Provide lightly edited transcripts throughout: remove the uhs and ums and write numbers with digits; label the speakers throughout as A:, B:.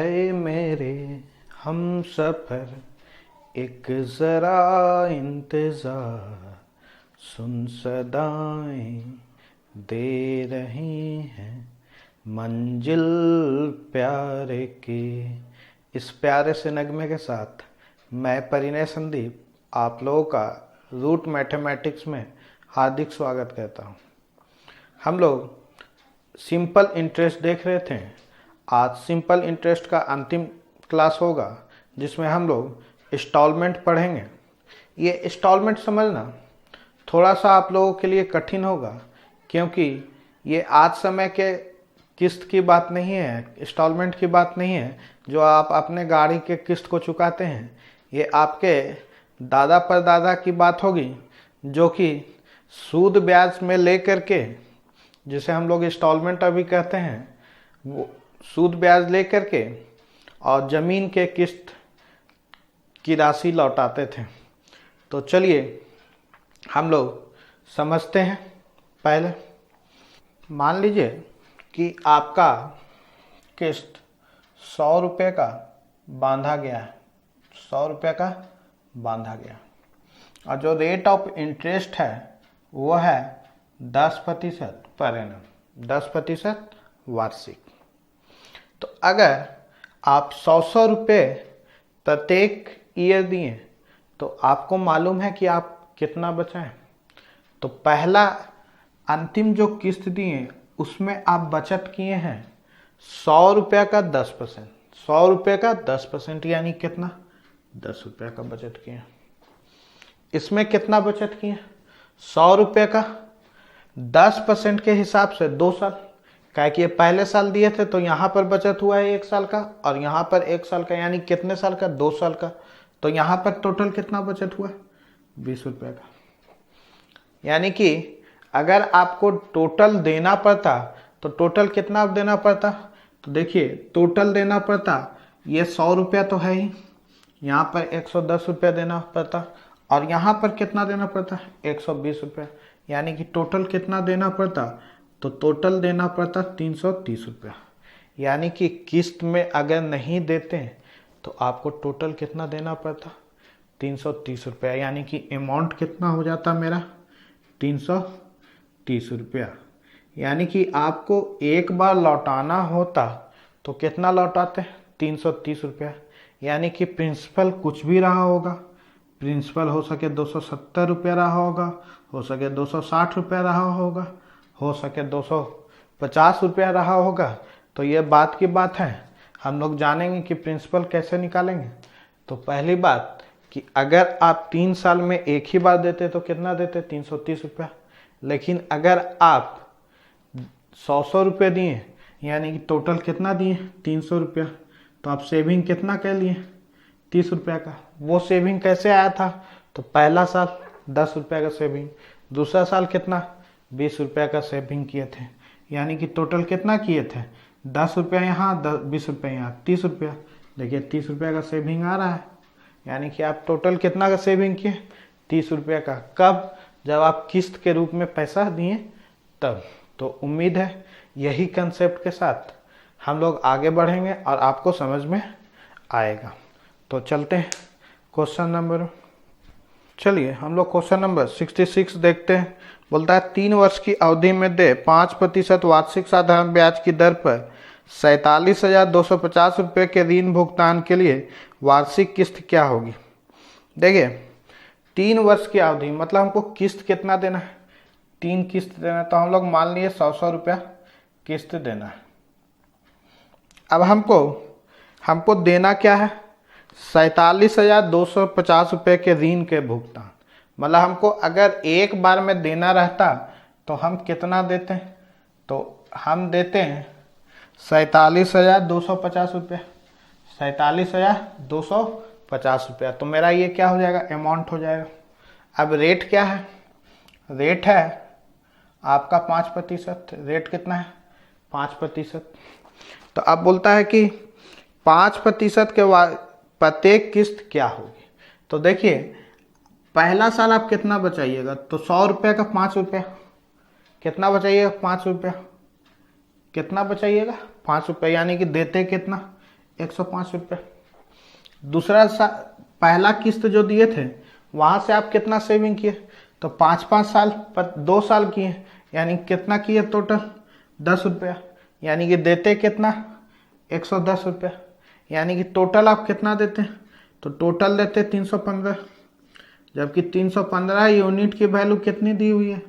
A: ऐ मेरे हम सफर एक जरा इंतजार, सुन सदाएं दे रही हैं मंजिल प्यारे की। इस प्यारे से नगमे के साथ मैं परिणय संदीप आप लोगों का रूट मैथमेटिक्स में हार्दिक स्वागत करता हूं। हम लोग सिंपल इंटरेस्ट देख रहे थे। आज सिंपल इंटरेस्ट का अंतिम क्लास होगा जिसमें हम लोग इंस्टॉलमेंट पढ़ेंगे। ये इंस्टॉलमेंट समझना थोड़ा सा आप लोगों के लिए कठिन होगा क्योंकि ये आज समय के किस्त की बात नहीं है, इंस्टॉलमेंट की बात नहीं है जो आप अपने गाड़ी के किस्त को चुकाते हैं। ये आपके दादा परदादा की बात होगी जो कि सूद ब्याज में ले करके, जिसे हम लोग इंस्टॉलमेंट अभी कहते हैं, वो सूद ब्याज ले करके और ज़मीन के किस्त की राशि लौटाते थे। तो चलिए हम लोग समझते हैं। पहले मान लीजिए कि आपका किस्त 100 रुपये का बांधा गया है, 100 रुपये का बांधा गया और जो रेट ऑफ इंटरेस्ट है वो है 10% पर एनम, 10% वार्षिक। तो अगर आप 100 रुपये प्रत्येक ईयर दिए तो आपको मालूम है कि आप कितना बचाएं। तो पहला अंतिम जो किस्त दिए उसमें आप बचत किए हैं 100 रुपये का 10%, 100 रुपये का 10% यानी कितना, 10 रुपये का बचत किए। इसमें कितना बचत किए, 100 रुपये का 10% के हिसाब से 2 साल, क्या कि ये पहले साल दिए थे तो यहाँ पर बचत हुआ है 1 साल का और यहाँ पर 1 साल का, यानी कितने साल का, 2 साल का। तो यहाँ पर टोटल कितना बचत हुआ, 20 रुपये का। यानी कि अगर आपको टोटल देना पड़ता तो टोटल कितना देना पड़ता, तो देखिए टोटल देना पड़ता, ये 100 रुपया तो है ही, यहाँ पर 110 रुपया देना पड़ता और यहाँ पर कितना देना पड़ता, 120 रुपया। यानी कि टोटल कितना देना पड़ता, तो टोटल देना पड़ता 330 रुपया। यानी कि किस्त में अगर नहीं देते तो आपको टोटल कितना देना पड़ता, 330 रुपया। यानी कि अमाउंट कितना हो जाता मेरा, 330 रुपया। यानी कि आपको एक बार लौटाना होता तो कितना लौटाते, 330 रुपया। यानी कि प्रिंसिपल कुछ भी रहा होगा, प्रिंसिपल हो सके 270 रुपया रहा होगा, हो सके 260 रुपया रहा होगा, हो सके 250 रुपया रहा होगा। तो ये बात की बात है, हम लोग जानेंगे कि प्रिंसिपल कैसे निकालेंगे। तो पहली बात कि अगर आप 3 साल में एक ही बार देते तो कितना देते, 330 रुपया। लेकिन अगर आप 100 रुपये दिए यानी कि टोटल कितना दिए, 300 रुपया, तो आप सेविंग कितना कर लिए, 30 रुपया का। वो सेविंग कैसे आया था, तो पहला साल 10 रुपया का सेविंग, दूसरा साल कितना, 20 रुपया का सेविंग किए थे। यानी कि टोटल कितना किए थे, 10 रुपया यहाँ, 20 रुपया यहाँ, 30 रुपया। देखिए 30 रुपया का सेविंग आ रहा है। यानी कि आप टोटल कितना का सेविंग किए, 30 रुपया का। कब, जब आप किस्त के रूप में पैसा दिए तब। तो उम्मीद है यही कंसेप्ट के साथ हम लोग आगे बढ़ेंगे और आपको समझ में आएगा। तो चलते हैं क्वेश्चन नंबर, चलिए हम लोग क्वेश्चन नंबर 66 देखते हैं। बोलता है 3 वर्ष की अवधि में दे 5% वार्षिक साधारण ब्याज की दर पर 47,250 रुपये के ऋण भुगतान के लिए वार्षिक किस्त क्या होगी। देखिए 3 वर्ष की अवधि मतलब हमको किस्त कितना देना है, 3 किस्त देना है। तो हम लोग मान लिए 100 रुपया किस्त देना है। अब हमको देना क्या है, 47,250 रुपये के ऋण के भुगतान। मतलब हमको अगर एक बार में देना रहता तो हम कितना देते हैं, तो हम देते हैं 47,250 रुपये, 47,250 रुपया। तो मेरा ये क्या हो जाएगा, अमाउंट हो जाएगा। अब रेट क्या है, रेट है आपका 5%। रेट कितना है, 5%। तो अब बोलता है कि 5% के प्रत्येक किस्त क्या होगी। तो देखिए पहला साल आप कितना बचाइएगा, तो 100 रुपये का 5 रुपया, कितना बचाइएगा, 5 रुपया। कितना बचाइएगा, 5 रुपये। यानी कि देते कितना, 105 रुपये। पहला किस्त जो दिए थे वहाँ से आप कितना सेविंग किए, तो 5-5 साल पर 2 साल किए, यानी कितना किए टोटल 10 रुपया, यानी कि देते कितना 110 रुपया, यानी कि टोटल आप कितना देते हैं, तो टोटल देते 315, जबकि 315 यूनिट की वैल्यू कितनी दी हुई है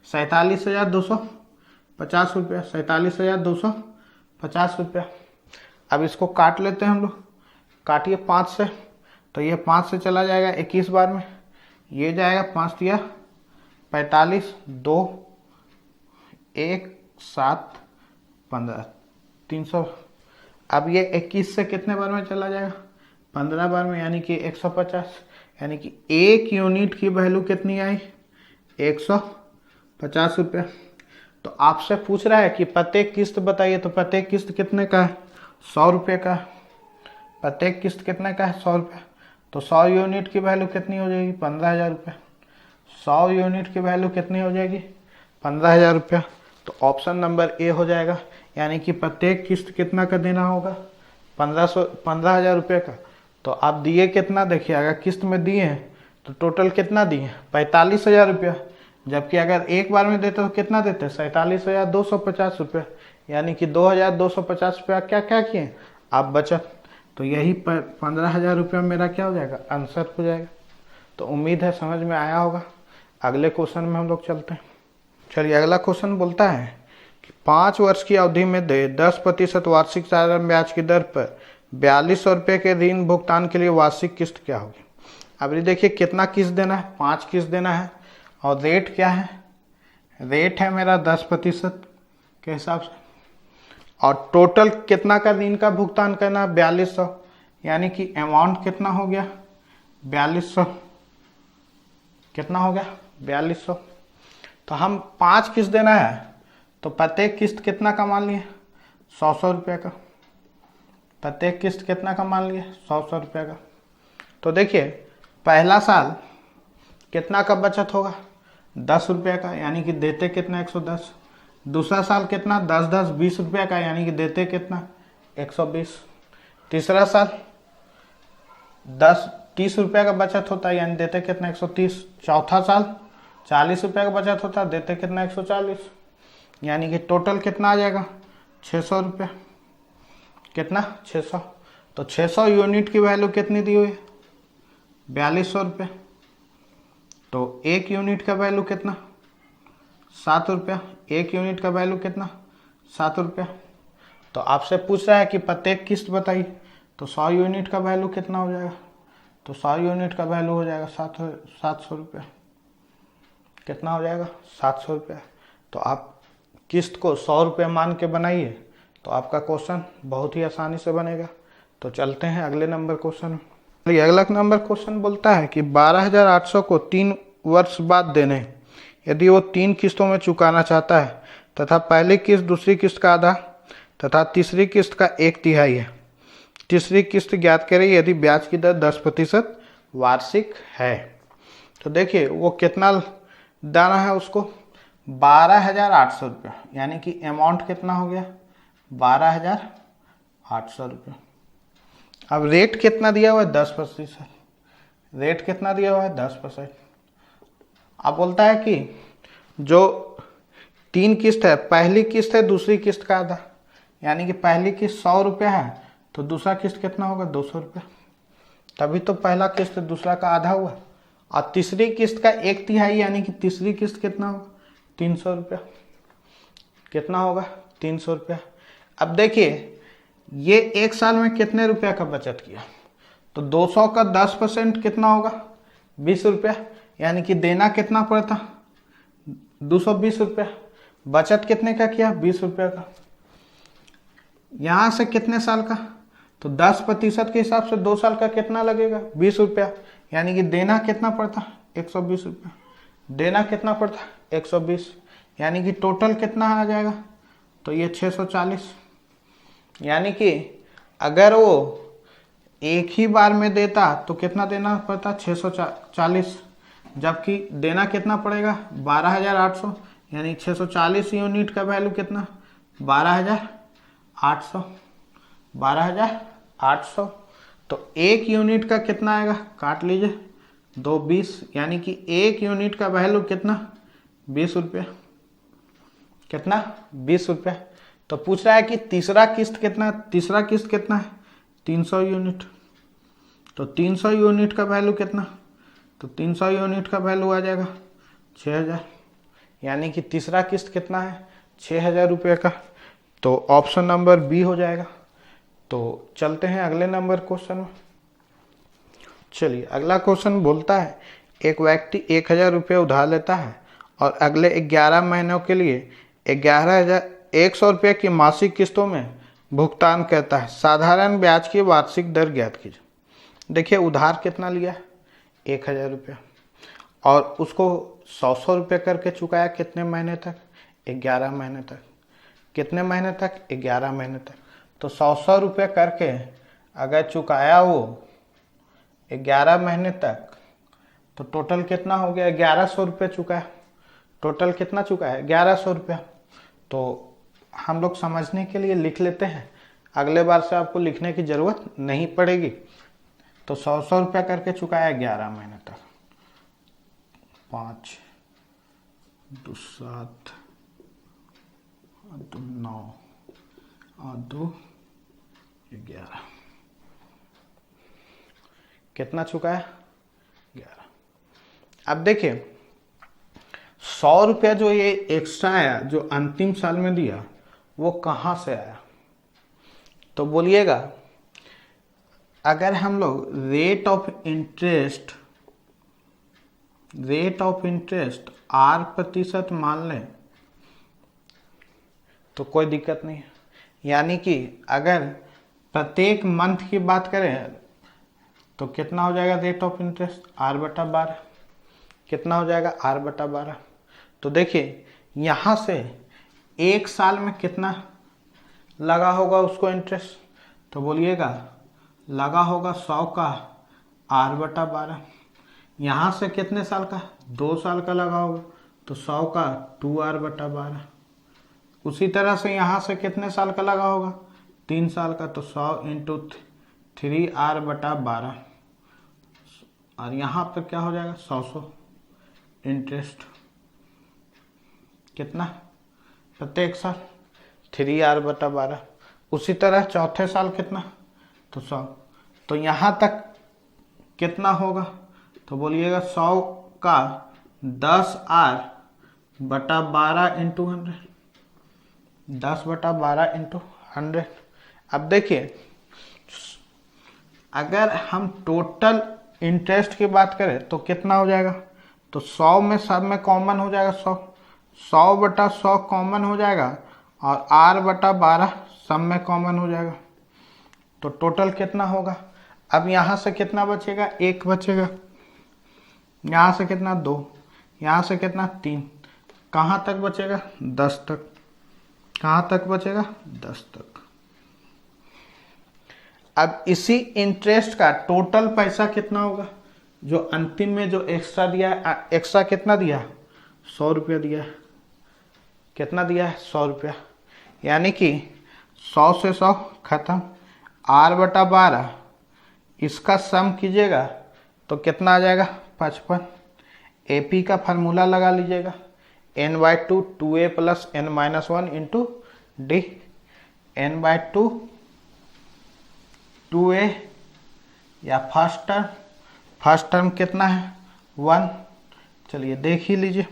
A: 47,250 रुपया, 47,250 रुपया। अब इसको काट लेते हैं हम लोग, काटिए 5 से, तो ये 5 से चला जाएगा 21 बार में, ये जाएगा 5 दिया 45, 2 1 7 15 300। अब ये 21 से कितने बार में चला जाएगा 15 बार में, यानी कि 150, यानी कि एक यूनिट की वैल्यू कितनी आई 150 रुपया। तो आपसे पूछ रहा है कि प्रत्येक किस्त बताइए, तो प्रत्येक किस्त कितने का है 100 रुपये का। प्रत्येक किस्त कितने का है 100 रुपये, तो 100 यूनिट की वैल्यू कितनी हो जाएगी 15,000 रुपये। 100 यूनिट की वैल्यू कितनी हो जाएगी 15,000 रुपया। तो ऑप्शन नंबर ए हो जाएगा, यानी कि प्रत्येक किस्त कितना का देना होगा 15,000 रुपये का। तो आप दिए कितना, देखिए अगर किस्त में दिए हैं तो टोटल कितना दिए 45,000 रुपया, जबकि अगर एक बार में देते तो कितना देते 47,250 रुपया, यानी कि 2,250 रुपया क्या क्या किए आप बचत। तो यही 15,000 रुपया मेरा क्या हो जाएगा आंसर हो जाएगा। तो उम्मीद है समझ में आया होगा। अगले क्वेश्चन में हम लोग चलते हैं। चलिए अगला क्वेश्चन बोलता है कि 5 वर्ष की अवधि में दे 10% वार्षिक साधारण ब्याज की दर पर 4,200 रुपये के ऋण भुगतान के लिए वार्षिक किस्त क्या होगी। अब ये देखिए कितना किस्त देना है 5 किस्त देना है, और रेट क्या है, रेट है मेरा 10% के हिसाब से, और टोटल कितना का ऋण का भुगतान करना 4,200, यानी कि अमाउंट कितना हो गया 4,200, कितना हो गया 4,200। तो हम 5 किस्त देना है, तो प्रत्येक किस्त कितना का मान लिए 100 रुपये का। प्रत्येक किस्त कितना का मान लिए 100 रुपये का। तो देखिए पहला साल कितना का बचत होगा 10 रुपये का, यानी कि देते कितना 110। दूसरा साल कितना 10-10 20 रुपये का, यानी कि देते कितना 120। तीसरा साल 30 रुपये का बचत होता है, यानी देते कितना 130। चौथा साल 40 रुपये का बचत होता है, देते कितना 140, यानी कि टोटल कितना आ जाएगा 600 रुपये। कितना 600। तो 600 यूनिट की वैल्यू कितनी दी हुई है 4,200 रुपये। तो एक यूनिट का वैल्यू कितना 7 रुपया। एक यूनिट का वैल्यू कितना 7 रुपया। तो आपसे पूछ रहा है कि प्रत्येक किस्त बताइए, तो 100 यूनिट का वैल्यू कितना हो जाएगा, तो 100 यूनिट का वैल्यू हो जाएगा 700 रुपया। कितना हो जाएगा 700 रुपया। तो आप किस्त को 100 रुपये मान के बनाइए, तो आपका क्वेश्चन बहुत ही आसानी से बनेगा। तो चलते हैं अगले नंबर क्वेश्चन में। अगला नंबर क्वेश्चन बोलता है कि 12,800 को 3 वर्ष बाद देने, यदि वो 3 किस्तों में चुकाना चाहता है तथा पहली किस्त दूसरी किस्त का आधा तथा तीसरी किस्त का 1/3 है। तीसरी किस्त ज्ञात करें यदि ब्याज की दर 10% वार्षिक है। तो देखिए वो कितना देना है उसको 12,800 रुपया, यानी कि अमाउंट कितना हो गया 12,800 रुपया। अब रेट कितना दिया हुआ है 10%। रेट कितना दिया हुआ है 10%। अब बोलता है कि जो 3 किस्त है, पहली किस्त है दूसरी किस्त का आधा, यानी कि पहली किस्त 100 रुपया है तो दूसरा किस्त कितना होगा 200 रुपया, तभी तो पहला किस्त दूसरा का आधा हुआ। और तीसरी किस्त का 1/3 यानी कि तीसरी किस्त कितना होगा 300 रुपया। कितना होगा 300 रुपया। अब देखिए ये एक साल में कितने रुपया का बचत किया, तो 200 का 10% कितना होगा 20 रुपया, यानी कि देना कितना पड़ता 220 रुपया। बचत कितने का किया 20 रुपया का। यहाँ से कितने साल का, तो 10% के हिसाब से 2 साल का कितना लगेगा 20 रुपया, यानी कि देना कितना पड़ता 120 रुपया। देना कितना पड़ता 120, यानी कि टोटल कितना आ जाएगा, तो ये 640। यानी कि अगर वो एक ही बार में देता तो कितना देना पड़ता 640, जबकि देना कितना पड़ेगा 12,800, यानी 640 यूनिट का वैल्यू कितना 12,800। 800। तो 1 यूनिट का कितना आएगा, काट लीजिए, 2 20, यानी कि 1 यूनिट का वैल्यू कितना, 20 रुपया। कितना, 20 रुपया। तो पूछ रहा है कि तीसरा किस्त कितना, तीसरा किस्त कितना है, 300 यूनिट। तो 300 यूनिट का वैल्यू कितना, तो 300 यूनिट का वैल्यू आ जाएगा 6000, यानी कि तीसरा किस्त कितना है, 6000 रुपये का। तो ऑप्शन नंबर बी हो जाएगा। तो चलते हैं अगले नंबर क्वेश्चन में। चलिए अगला क्वेश्चन बोलता है, एक व्यक्ति 1000 रुपये उधार लेता है और अगले 11 महीनों के लिए 11100 रुपये की मासिक किस्तों में भुगतान करता है। साधारण ब्याज की वार्षिक दर ज्ञात कीजिए। देखिए उधार कितना लिया, 1000 रुपया, और उसको 100 रुपये करके चुकाया कितने महीने तक, 11 महीने तक। कितने महीने तक, 11 महीने तक। तो 100 रुपये करके अगर चुकाया वो 11 महीने तक, तो टोटल कितना हो गया, 1100 रुपये चुकाया। टोटल कितना चुकाया, 1100 रुपया। तो हम लोग समझने के लिए लिख लेते हैं, अगले बार से आपको लिखने की ज़रूरत नहीं पड़ेगी। तो 100 रुपया करके चुकाया 11 महीने तक, 5 2 7 2 9 और 2 11, कितना चुकाया, 11। अब देखिए 100 रुपया जो ये एक्स्ट्रा आया, जो अंतिम साल में दिया, वो कहाँ से आया, तो बोलिएगा, अगर हम लोग रेट ऑफ इंटरेस्ट R% मान लें तो कोई दिक्कत नहीं है। यानी कि अगर प्रत्येक मंथ की बात करें तो कितना हो जाएगा रेट ऑफ इंटरेस्ट, R/12। कितना हो जाएगा, R/12। तो देखिए यहाँ से एक साल में कितना लगा होगा उसको इंटरेस्ट, तो बोलिएगा लगा होगा 100 का R/12। यहाँ से कितने साल का, 2 साल का लगा होगा, तो 100 का 2R/12। उसी तरह से यहाँ से कितने साल का लगा होगा, 3 साल का, तो 100 × 3R/12। और यहाँ पर क्या हो जाएगा, 100 इंटरेस्ट। कितना, प्रत्येक साल 3R/12। उसी तरह चौथे साल कितना, तो 100। तो यहाँ तक कितना होगा, तो बोलिएगा 100 का 10R/12 × 100, 10/12 × 100। अब देखिए अगर हम टोटल इंटरेस्ट की बात करें तो कितना हो जाएगा, तो 100 में सब में कॉमन हो जाएगा, 100/100 कॉमन हो जाएगा, और R/12 सब में कॉमन हो जाएगा। तो टोटल कितना होगा, अब यहाँ से कितना बचेगा, 1 बचेगा, यहाँ से कितना, 2, यहाँ से कितना, 3, कहाँ तक बचेगा, 10 तक। कहाँ तक बचेगा, 10 तक। अब इसी इंटरेस्ट का टोटल पैसा कितना होगा, जो अंतिम में जो एक्स्ट्रा दिया है, एक्स्ट्रा कितना दिया, 100 रुपया दिया है। कितना दिया है, 100 रुपया। यानी कि 100 से 100 खत्म, R/12 इसका सम कीजिएगा तो कितना आ जाएगा, 55। AP का फार्मूला लगा लीजिएगा, n/2 2a + n-1 × d। n/2 2a, या फर्स्ट टर्म कितना है, 1। चलिए देख ही लीजिए,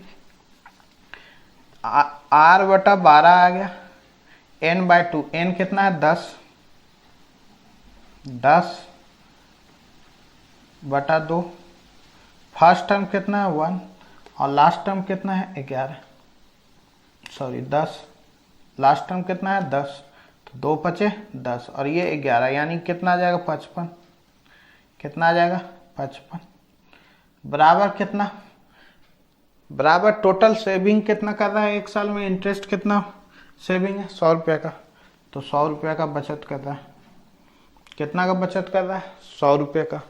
A: R/12 आ गया, n/2, n कितना है, 10, 10/2। फर्स्ट टर्म कितना है, 1, और लास्ट टर्म कितना है, 10। लास्ट टर्म कितना है, 10, तो 2 बचे 10, और ये 11, यानी कितना आ जाएगा, 55। कितना आ जाएगा, 55। बराबर कितना, बराबर टोटल सेविंग कितना कर रहा है एक साल में, इंटरेस्ट कितना सेविंग है, 100 रुपये का। तो 100 रुपये का बचत कर रहा है। कितना का बचत कर रहा है, 100 रुपये का।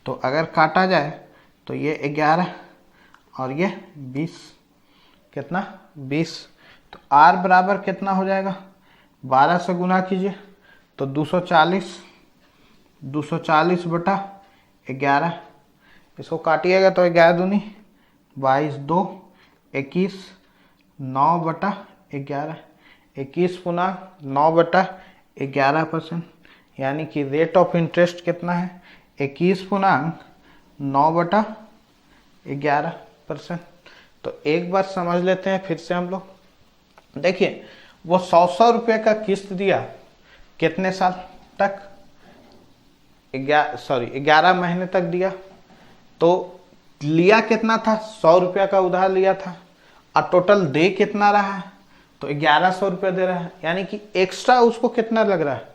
A: तो अगर काटा जाए तो ये 11 और ये 20, कितना, 20। तो R बराबर कितना हो जाएगा, 12 से गुना कीजिए तो 240, 240/11, इसको काटिएगा तो 11 दूनी 22, 2 21, 9/11, 21.9/11%, यानी कि रेट ऑफ इंटरेस्ट कितना है 21.9/11%। तो एक बार समझ लेते हैं फिर से हम लोग। देखिए वो 100 रुपये का किस्त दिया कितने साल तक, 11 महीने तक दिया। तो लिया कितना था, 100 रुपया का उधार लिया था, और टोटल दे कितना रहा है, तो 1100 रुपया दे रहा है, यानी कि एक्स्ट्रा उसको कितना लग रहा है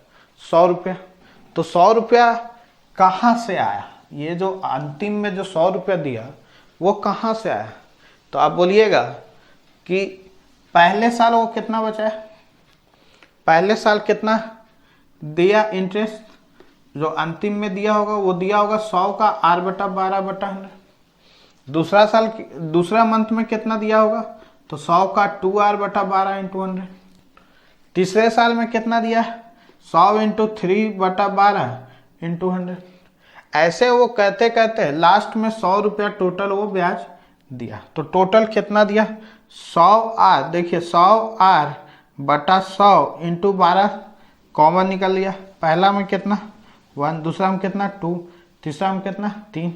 A: 100 रुपया। तो 100 रुपया कहाँ से आया, ये जो अंतिम में जो 100 रुपया दिया वो कहाँ से आया। तो आप बोलिएगा कि पहले साल वो कितना बचा है, पहले साल कितना दिया इंटरेस्ट, जो अंतिम में दिया होगा वो दिया होगा 100 का R/12/100। दूसरा साल दूसरा मंथ में कितना दिया होगा, तो 100 का 2R/12 × 100। तीसरे साल में कितना दिया, 100 × 3/12 × 100। ऐसे वो कहते कहते लास्ट में 100 रुपया टोटल वो ब्याज दिया। तो टोटल कितना दिया 100R, देखिए 100R/100 × 12 कॉमन निकल लिया। पहला में कितना 1, दूसरा में कितना 2, तीसरा में कितना 3,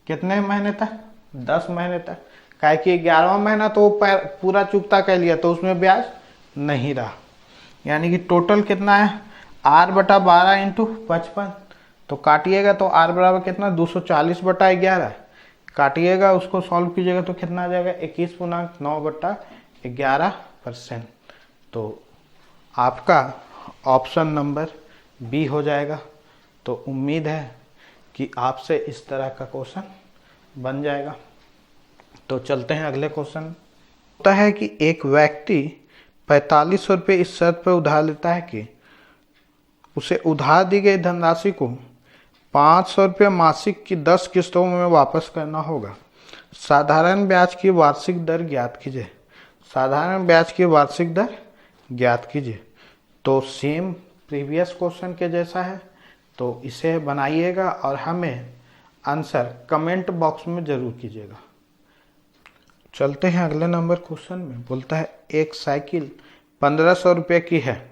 A: कितने महीने तक 10 महीने तक। काहे कि 11वां महीना तो पूरा चुकता कर लिया तो उसमें ब्याज नहीं रहा, यानी कि टोटल कितना है R/12 × 55। तो काटिएगा तो R बराबर कितना 240/11, काटिएगा उसको सॉल्व कीजिएगा तो कितना आ जाएगा 21.9/11%। तो आपका ऑप्शन नंबर बी हो जाएगा। तो उम्मीद है कि आपसे इस तरह का क्वेश्चन बन जाएगा। तो चलते हैं अगले क्वेश्चन। होता है कि एक व्यक्ति 4500 रुपये इस शर्त पर उधार लेता है कि उसे उधार दी गई धनराशि को 500 रुपये मासिक की 10 किस्तों में वापस करना होगा। साधारण ब्याज की वार्षिक दर ज्ञात कीजिए। साधारण ब्याज की वार्षिक दर ज्ञात कीजिए। तो सेम प्रीवियस क्वेश्चन के जैसा है, तो इसे बनाइएगा और हमें आंसर कमेंट बॉक्स में जरूर कीजिएगा। चलते हैं अगले नंबर क्वेश्चन में। बोलता है एक साइकिल 1500 रुपये की है,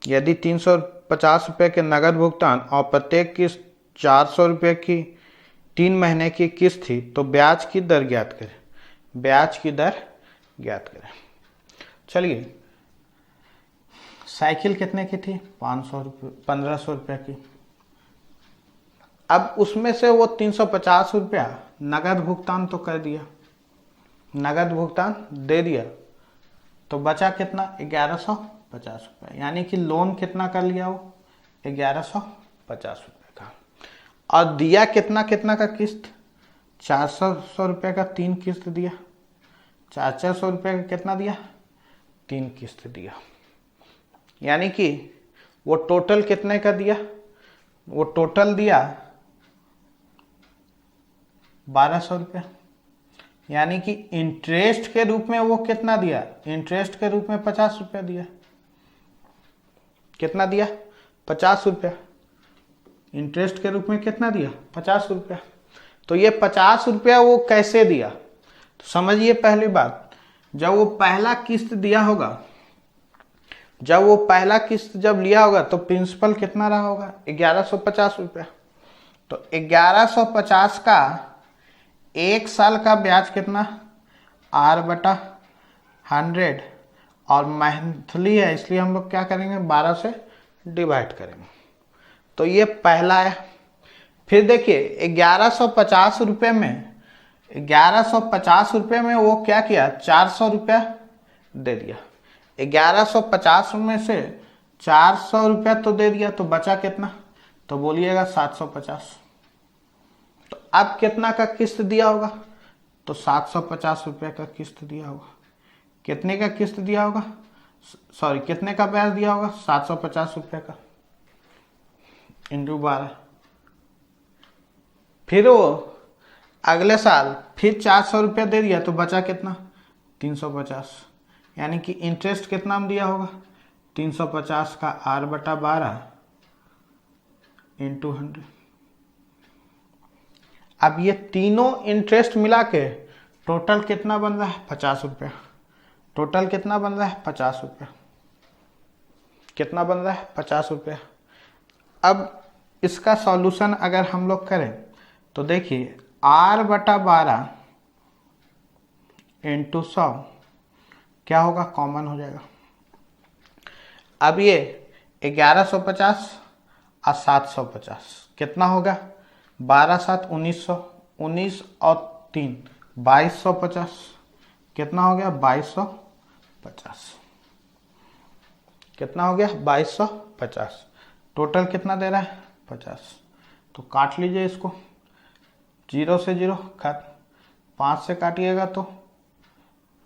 A: यदि 350 रुपये के नगद भुगतान और प्रत्येक किस्त 400 रुपये की 3 महीने की किस्त थी तो ब्याज की दर ज्ञात करें। ब्याज की दर ज्ञात करें। चलिए, साइकिल कितने की थी 1500 रुपये की। अब उसमें से वो 350 रुपया नगद भुगतान तो कर दिया, नगद भुगतान दे दिया, तो बचा कितना 1150 रुपये, यानी कि लोन कितना कर लिया वो 1150 रुपये का। और दिया कितना कितना का किस्त 400 रुपये का 3 किस्त दिया, 400 रुपये का कितना दिया 3 किस्त दिया, यानी कि वो टोटल कितने का दिया, वो टोटल दिया 1200 रुपये, यानी कि इंटरेस्ट के रूप में वो कितना दिया, इंटरेस्ट के रूप में 50 रुपया दिया। कितना दिया 50 रुपया, इंटरेस्ट के रूप में कितना दिया 50 रुपया। तो ये 50 रुपया वो कैसे दिया, तो समझिए पहली बात, जब वो पहला किस्त दिया होगा, जब वो पहला किस्त जब लिया होगा तो प्रिंसिपल कितना रहा होगा 1150 रुपया। तो 1150 का एक साल का ब्याज कितना R/100 और मंथली है इसलिए हम लोग क्या करेंगे 12 से डिवाइड करेंगे। तो ये पहला है। फिर देखिए 1150 रुपये में 1150 रुपये में वो क्या किया 400 रुपया दे दिया। 1150 में से 400 रुपया तो दे दिया, तो बचा कितना, तो बोलिएगा 750। तो अब कितना का किस्त दिया होगा, तो 750 रुपये का किस्त दिया होगा। कितने का किस्त दिया होगा, सॉरी कितने का ब्याज दिया होगा 750 रुपये का × 12। फिर वो अगले साल फिर 400 रुपया दे दिया, तो बचा कितना 350, यानी कि इंटरेस्ट कितना में दिया होगा 350 का R/12 इंटू 100। अब ये तीनों इंटरेस्ट मिला के टोटल कितना बन रहा है? 50 रुपया। टोटल कितना बन रहा है? 50 रुपया। कितना बन रहा है? 50 रुपया। अब इसका सॉल्यूशन अगर हम लोग करें तो देखिए R/12 इंटू 100 क्या होगा? कॉमन हो जाएगा। अब ये 1150 और 750 कितना होगा? 12 7 1900, 19 और 3 2250 कितना हो गया? 2250। कितना हो गया? 2250। टोटल कितना दे रहा है? 50। तो काट लीजिए इसको, 0 से 0 खत्म, 5 से काटिएगा तो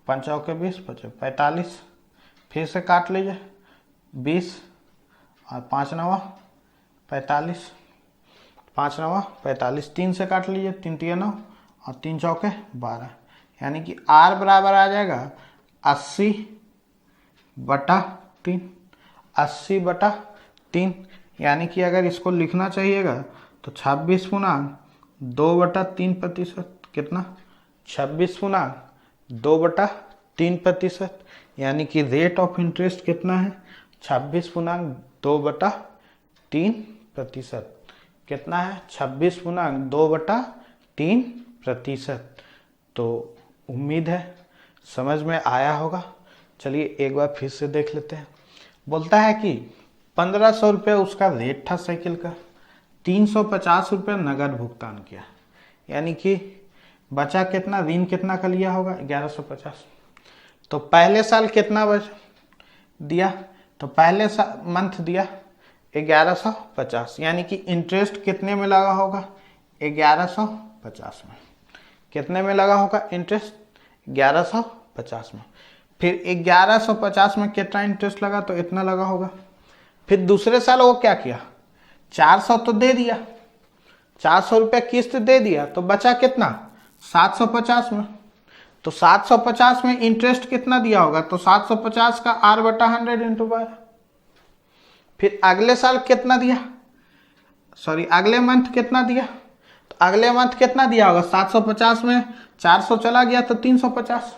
A: 5 चौके 20 बचे 45, फिर से काट लीजिए 20 और 5 9 45, 5 9 45, 3 से काट लीजिए 3 3 9 और 3 चौके 12, यानी कि R बराबर आ जाएगा 80/3। 80/3 यानी कि अगर इसको लिखना चाहिएगा तो 26/2/3%। कितना? 26/2/3%, यानी कि रेट ऑफ इंटरेस्ट कितना है? 26/2/3%। कितना है? 26/2/3%। तो उम्मीद है समझ में आया होगा। चलिए एक बार फिर से देख लेते हैं। बोलता है कि 1500 रुपये उसका रेट था साइकिल का, 350 रुपये नगद भुगतान किया, यानी कि बचा कितना? ऋण कितना का लिया होगा? 1150। तो पहले साल कितना दिया? तो पहले मंथ दिया 1150, यानी कि इंटरेस्ट कितने में लगा होगा? 1150 में। कितने में लगा होगा इंटरेस्ट? 1150 में। फिर 1150 में कितना इंटरेस्ट लगा? तो इतना लगा होगा। फिर दूसरे साल वो क्या किया? 400 तो दे दिया, 400 रुपया किस्त दे दिया, तो बचा कितना? 750 में। तो 750 में इंटरेस्ट कितना दिया होगा? तो 750 का R/100 इंटू 12। फिर अगले साल कितना दिया? सॉरी, अगले मंथ कितना दिया? तो अगले मंथ कितना दिया होगा? 750 में 400 चला गया तो 350,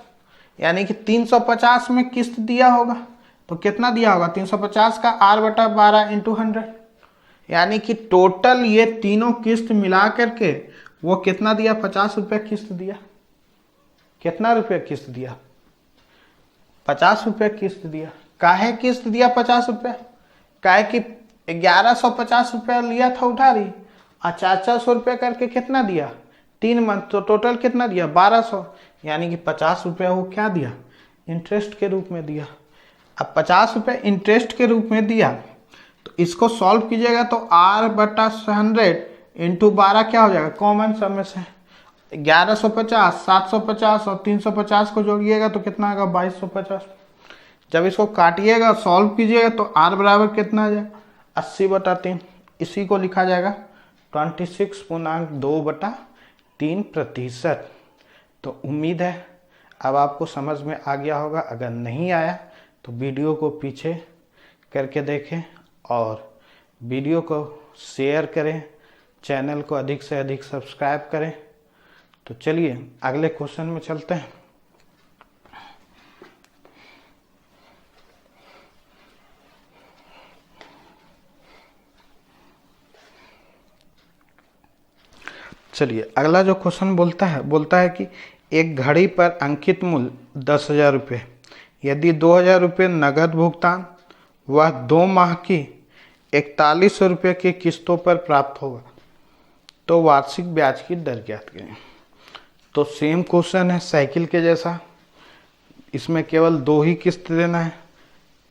A: यानी कि 350 में किस्त दिया होगा। तो कितना दिया होगा? 350 का R/12 इंटू 100, यानी कि टोटल ये तीनों किस्त मिला करके वो कितना दिया? 50 रुपये किस्त दिया। कितना रुपये किस्त दिया? 50 रुपये किस्त दिया। काहे किस्त दिया 50 रुपये? काहे कि 1150 रुपया लिया था उधारी और 400 रुपये करके कितना दिया? 3 मंथ, तो टोटल कितना दिया? 1200, यानी कि 50 रुपया वो क्या दिया? इंटरेस्ट के रूप में दिया। अब 50 रुपये इंटरेस्ट के रूप में दिया, तो इसको सॉल्व कीजिएगा तो R/100 इंटू 12 क्या हो जाएगा? कॉमन सम में से 1150, 750 और 350 को जोड़िएगा तो कितना आएगा? 2250। जब इसको काटिएगा सॉल्व कीजिएगा तो R बराबर कितना आ जाएगा? 80/3। इसी को लिखा जाएगा 26.2/3%। तो उम्मीद है अब आपको समझ में आ गया होगा। अगर नहीं आया तो वीडियो को पीछे करके देखें और वीडियो को शेयर करें, चैनल को अधिक से अधिक सब्सक्राइब करें। तो चलिए अगले क्वेश्चन में चलते हैं। चलिए अगला जो क्वेश्चन बोलता है कि एक घड़ी पर अंकित मूल्य 10,000 रुपये, यदि 2,000 रुपये नगद भुगतान वह 2 माह की 4100 रुपये की किस्तों पर प्राप्त होगा, तो वार्षिक ब्याज की दर ज्ञात करें। तो सेम क्वेश्चन है साइकिल के जैसा, इसमें केवल 2 ही किस्त देना है।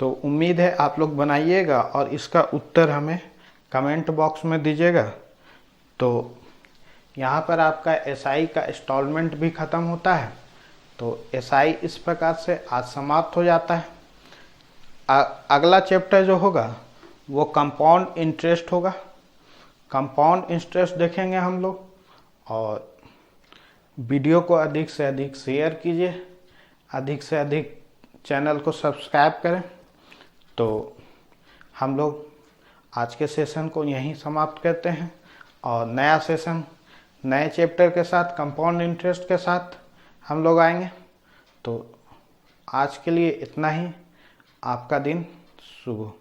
A: तो उम्मीद है आप लोग बनाइएगा और इसका उत्तर हमें कमेंट बॉक्स में दीजिएगा। तो यहाँ पर आपका SI का इंस्टॉलमेंट भी ख़त्म होता है। तो SI इस प्रकार से आज समाप्त हो जाता है। अगला चैप्टर जो होगा वो कंपाउंड इंटरेस्ट होगा। कंपाउंड इंटरेस्ट देखेंगे हम लोग। और वीडियो को अधिक से अधिक शेयर कीजिए, अधिक से अधिक चैनल को सब्सक्राइब करें। तो हम लोग आज के सेशन को यहीं समाप्त करते हैं और नया सेशन नए चैप्टर के साथ, कंपाउंड इंटरेस्ट के साथ हम लोग आएंगे। तो आज के लिए इतना ही। आपका दिन शुभ हो।